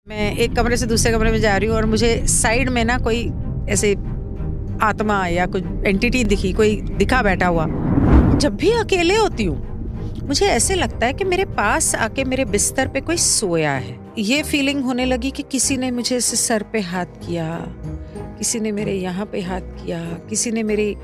मैं एक कमरे से दूसरे कमरे में जा रही हूँ और मुझे साइड में ना कोई ऐसे आत्मा या कुछ एंटिटी दिखी, कोई दिखा बैठा हुआ। जब भी अकेले होती हूँ मुझे ऐसे लगता है कि मेरे पास आके मेरे बिस्तर पे कोई सोया है। ये फीलिंग होने लगी कि किसी ने मुझे ऐसे सर पे हाथ किया, किसी ने मेरे यहाँ पे हाथ किया, किसी ने मेरी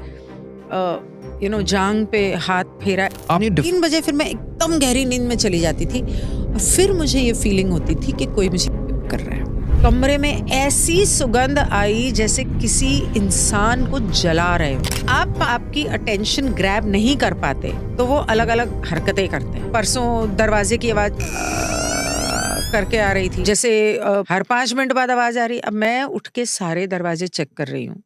जांग पे हाथ फेरा। 3 बजे फिर मैं एकदम गहरी नींद में चली जाती थी और फिर मुझे ये फीलिंग होती थी कि कोई मुझे कर रहा है। कमरे में ऐसी सुगंध आई जैसे किसी इंसान को जला रहे हो। आप आपकी अटेंशन ग्रैब नहीं कर पाते तो वो अलग अलग हरकतें करते हैं। परसों दरवाजे की आवाज करके आ रही थी, जैसे हर 5 मिनट बाद आवाज आ रही। अब मैं उठ के सारे दरवाजे चेक कर रही हूँ,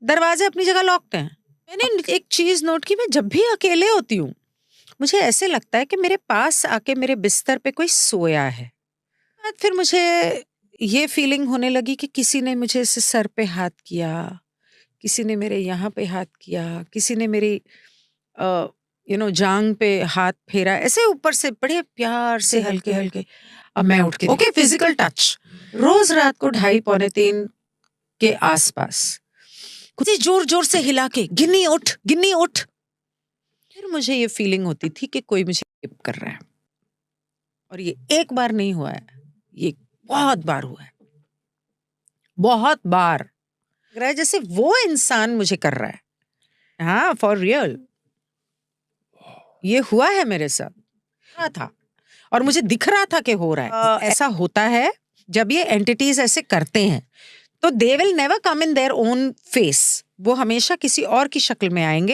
दरवाजे अपनी जगह लॉक्ड हैं। मैंने एक चीज नोट की, मैं जब भी अकेले होती हूँ मुझे ऐसे लगता है कि मेरे पास आके मेरे बिस्तर पे कोई सोया है। फिर मुझे ये फीलिंग होने लगी कि किसी ने मुझे ऐसे सर पे हाथ किया, किसी ने मेरे यहाँ पे हाथ किया, किसी ने मेरी जांग पे हाथ फेरा, ऐसे ऊपर से बड़े प्यार से हल्के हल्के। अब मैं उठ के ओके फिजिकल टच रोज रात को 2:30-3 के आसपास कुछ जोर जोर से हिला के गिन्नी उठ। फिर मुझे ये फीलिंग होती थी कि कोई मुझे रेप कर रहा है। और ये एक बार नहीं हुआ है, ये बहुत बार हुआ है, बहुत बार। लग रहा है जैसे वो इंसान मुझे कर रहा है। हाँ, फॉर रियल ये हुआ है मेरे साथ था और मुझे दिख रहा था कि हो रहा है। ऐसा होता है जब ये एंटिटीज ऐसे करते हैं तो they will never come in their own face, वो हमेशा किसी और की शक्ल में आएंगे।